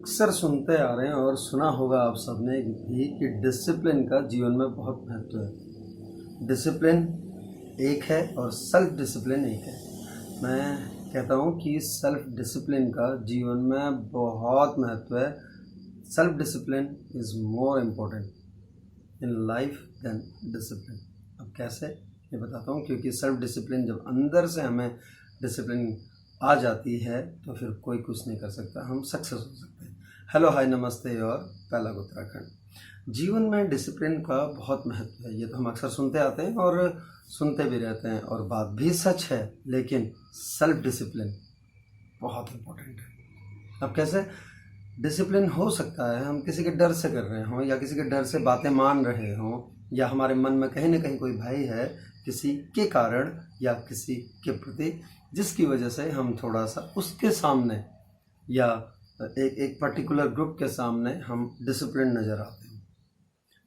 अक्सर सुनते आ रहे हैं और सुना होगा आप सबने भी कि डिसिप्लिन का जीवन में बहुत महत्व है। डिसिप्लिन एक है और सेल्फ डिसिप्लिन एक है। मैं कहता हूँ कि सेल्फ डिसिप्लिन का जीवन में बहुत महत्व है। Self discipline is more important in life than discipline. अब कैसे, ये बताता हूँ। क्योंकि सेल्फ डिसिप्लिन जब अंदर से हमें डिसिप्लिन आ जाती है तो फिर कोई कुछ नहीं कर सकता, हम सक्सेस हो सकते हैं। हेलो, हाय, नमस्ते और पहला उत्तराखंड। जीवन में डिसिप्लिन का बहुत महत्व है। ये तो हम अक्सर सुनते आते हैं और सुनते भी रहते हैं और बात भी सच है, लेकिन सेल्फ डिसिप्लिन बहुत इम्पोर्टेंट है। अब कैसे डिसिप्लिन हो सकता है? हम किसी के डर से कर रहे हों या किसी के डर से बातें मान रहे हों या हमारे मन में कहीं ना कहीं कोई भय है किसी के कारण या किसी के प्रति, जिसकी वजह से हम थोड़ा सा उसके सामने या एक पर्टिकुलर ग्रुप के सामने हम डिसिप्लिन नज़र आते हैं।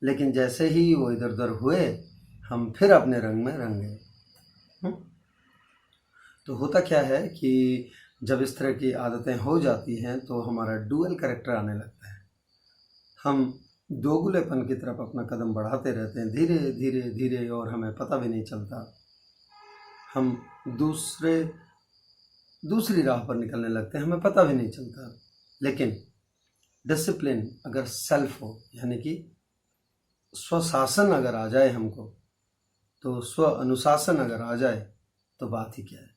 लेकिन जैसे ही वो इधर उधर हुए हम फिर अपने रंग में रंग गए। तो होता क्या है कि जब इस तरह की आदतें हो जाती हैं तो हमारा डुअल कैरेक्टर आने लगता है। हम दोगुलेपन की तरफ अपना कदम बढ़ाते रहते हैं, धीरे धीरे धीरे, और हमें पता भी नहीं चलता। हम दूसरी राह पर निकलने लगते हैं, हमें पता भी नहीं चलता। लेकिन डिसिप्लिन अगर सेल्फ हो, यानी कि स्वशासन अगर आ जाए हमको, तो स्व अनुशासन अगर आ जाए तो बात ही क्या है।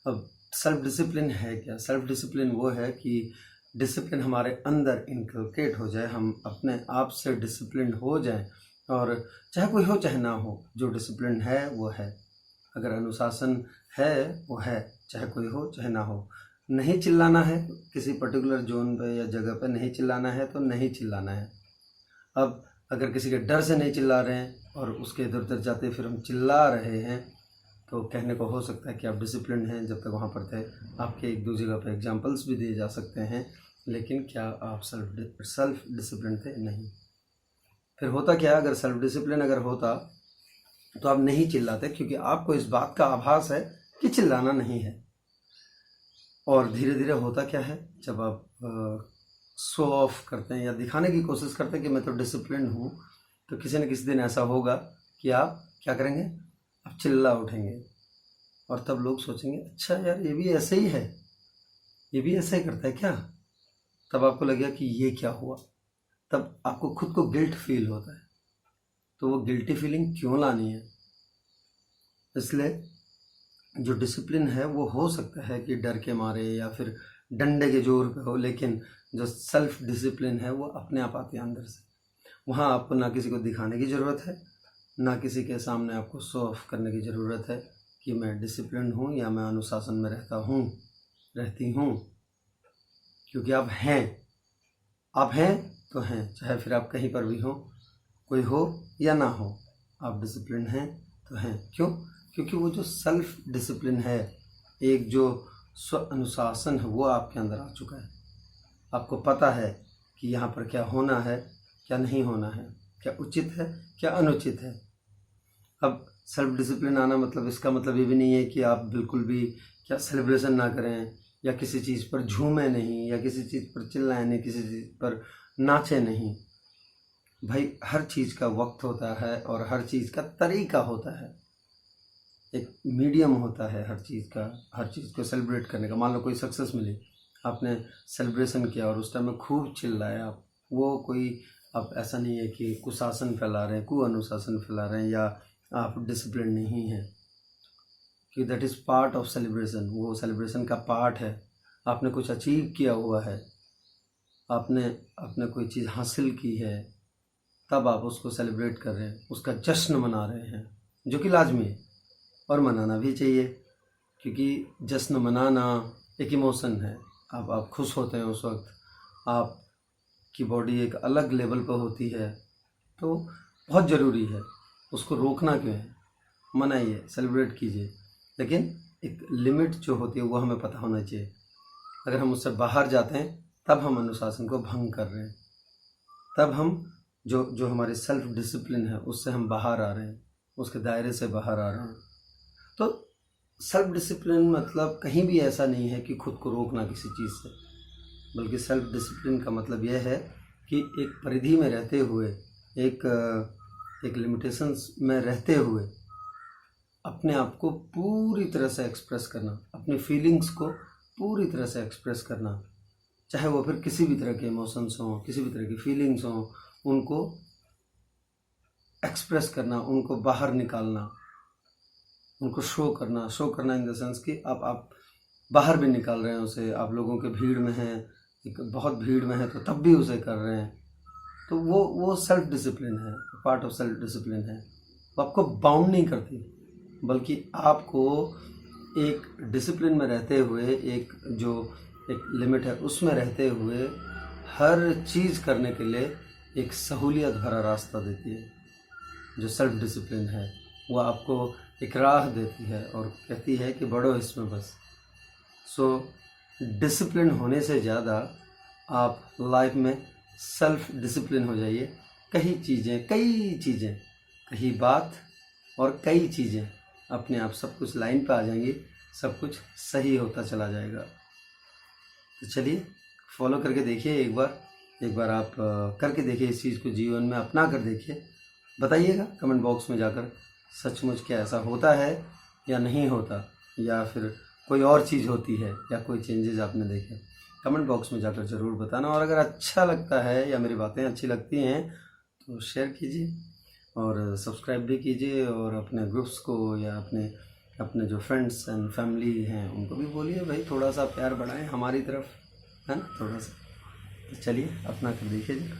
अब सेल्फ डिसिप्लिन है क्या? सेल्फ डिसिप्लिन वो है कि डिसिप्लिन हमारे अंदर इनकलकेट हो जाए, हम अपने आप से डिसिप्लिन हो जाएं, और चाहे कोई हो चाहे ना हो, जो डिसिप्लिन है वो है। अगर अनुशासन है वो है, चाहे कोई हो चाहे ना हो। नहीं चिल्लाना है किसी पर्टिकुलर जोन पे या जगह पे, नहीं चिल्लाना है तो नहीं चिल्लाना है। अब अगर किसी के डर से नहीं चिल्ला रहे हैं और उसके इधर उधर जाते फिर हम चिल्ला रहे हैं, तो कहने को हो सकता है कि आप डिसिप्लिन हैं। जब तक वहाँ पर थे आपके एक दो जगह पे एग्जांपल्स भी दिए जा सकते हैं, लेकिन क्या आप सेल्फ डिसिप्लिन थे? नहीं। फिर होता क्या, अगर सेल्फ डिसिप्लिन अगर होता तो आप नहीं चिल्लाते, क्योंकि आपको इस बात का आभास है कि चिल्लाना नहीं है। और धीरे धीरे होता क्या है, जब आप शो ऑफ करते हैं या दिखाने की कोशिश करते हैं कि मैं तो डिसिप्लिन हूँ, तो किसी न किसी दिन ऐसा होगा कि आप क्या करेंगे, आप चिल्ला उठेंगे। और तब लोग सोचेंगे, अच्छा यार, ये भी ऐसे ही है, ये भी ऐसे ही करता है क्या? तब आपको लगेगा कि ये क्या हुआ। तब आपको खुद को गिल्ट फील होता है। तो वो गिल्टी फीलिंग क्यों लानी है? इसलिए जो डिसिप्लिन है वो हो सकता है कि डर के मारे या फिर डंडे के जोर पे हो, लेकिन जो सेल्फ डिसिप्लिन है वो अपने आप आती है अंदर से। वहाँ आपको ना किसी को दिखाने की ज़रूरत है, ना किसी के सामने आपको शो ऑफ करने की ज़रूरत है कि मैं डिसिप्लिन हूँ या मैं अनुशासन में रहती हूँ। क्योंकि आप हैं तो हैं, चाहे फिर आप कहीं पर भी हो, कोई हो या ना हो, आप डिसिप्लिन हैं तो हैं। क्यों? क्योंकि वो जो सेल्फ डिसिप्लिन है, एक जो स्व अनुशासन है, वो आपके अंदर आ चुका है। आपको पता है कि यहाँ पर क्या होना है, क्या नहीं होना है, क्या उचित है, क्या अनुचित है। अब सेल्फ डिसिप्लिन आना मतलब, इसका मतलब ये भी नहीं है कि आप बिल्कुल भी क्या सेलिब्रेशन ना करें या किसी चीज़ पर झूमें नहीं या किसी चीज़ पर चिल्लाएं नहीं, किसी चीज़ पर नाचे नहीं। भाई, हर चीज़ का वक्त होता है और हर चीज़ का तरीका होता है, एक मीडियम होता है हर चीज़ का, हर चीज़ को सेलिब्रेट करने का। मान लो कोई सक्सेस मिली, आपने सेलिब्रेशन किया और उस टाइम में खूब चिल्लाए आप, वो कोई, अब ऐसा नहीं है कि कुशासन फैला रहे हैं, अनुशासन फैला रहे हैं या आप डिसिप्लिन नहीं हैं, कि that is part of celebration. वो सेलिब्रेशन का पार्ट है। आपने कुछ अचीव किया हुआ है, आपने कोई चीज़ हासिल की है, तब आप उसको सेलिब्रेट कर रहे हैं, उसका जश्न मना रहे हैं, जो कि लाजमी है और मनाना भी चाहिए। क्योंकि जश्न मनाना एक इमोशन है। आप खुश होते हैं उस वक्त, आपकी बॉडी एक अलग लेवल पर होती है, तो बहुत ज़रूरी है। उसको रोकना क्यों है? मनाइए, सेलिब्रेट कीजिए, लेकिन एक लिमिट जो होती है वो हमें पता होना चाहिए। अगर हम उससे बाहर जाते हैं तब हम अनुशासन को भंग कर रहे हैं, तब हम जो हमारी सेल्फ डिसिप्लिन है उससे हम बाहर आ रहे हैं, उसके दायरे से बाहर आ रहे हैं। तो सेल्फ डिसिप्लिन मतलब कहीं भी ऐसा नहीं है कि खुद को रोकना किसी चीज़ से। बल्कि सेल्फ डिसिप्लिन का मतलब यह है कि एक परिधि में रहते हुए, एक लिमिटेशंस में रहते हुए अपने आप को पूरी तरह से एक्सप्रेस करना, अपनी फीलिंग्स को पूरी तरह से एक्सप्रेस करना, चाहे वो फिर किसी भी तरह के इमोशंस हों, किसी भी तरह की फीलिंग्स हों, उनको एक्सप्रेस करना, उनको बाहर निकालना, उनको शो करना इन द सेंस कि आप बाहर भी निकाल रहे हैं उसे, आप लोगों के भीड़ में हैं, एक बहुत भीड़ में है तो तब भी उसे कर रहे हैं, तो वो सेल्फ डिसिप्लिन है, पार्ट ऑफ सेल्फ डिसिप्लिन है। वो आपको बाउंड नहीं करती, बल्कि आपको एक डिसिप्लिन में रहते हुए, एक लिमिट है उसमें रहते हुए हर चीज़ करने के लिए एक सहूलियत भरा रास्ता देती है। जो सेल्फ डिसिप्लिन है वो आपको एक राह देती है और कहती है कि बढ़ो इसमें बस। सो डिसिप्लिन होने से ज़्यादा आप लाइफ में सेल्फ डिसिप्लिन हो जाइए। कई चीज़ें, कई बात और कई चीज़ें अपने आप सब कुछ लाइन पे आ जाएंगी, सब कुछ सही होता चला जाएगा। तो चलिए फॉलो करके देखिए, एक बार आप करके देखिए, इस चीज़ को जीवन में अपना कर देखिए। बताइएगा कमेंट बॉक्स में जाकर सचमुच क्या ऐसा होता है या नहीं होता, या फिर कोई और चीज़ होती है, या कोई चेंजेस आपने देखे। कमेंट बॉक्स में जाकर ज़रूर बताना। और अगर अच्छा लगता है या मेरी बातें अच्छी लगती हैं तो शेयर कीजिए और सब्सक्राइब भी कीजिए, और अपने ग्रुप्स को या अपने जो फ्रेंड्स एंड फैमिली हैं उनको भी बोलिए भाई थोड़ा सा प्यार बढ़ाएं हमारी तरफ, है ना, थोड़ा सा। तो चलिए अपना कर देखिए जी।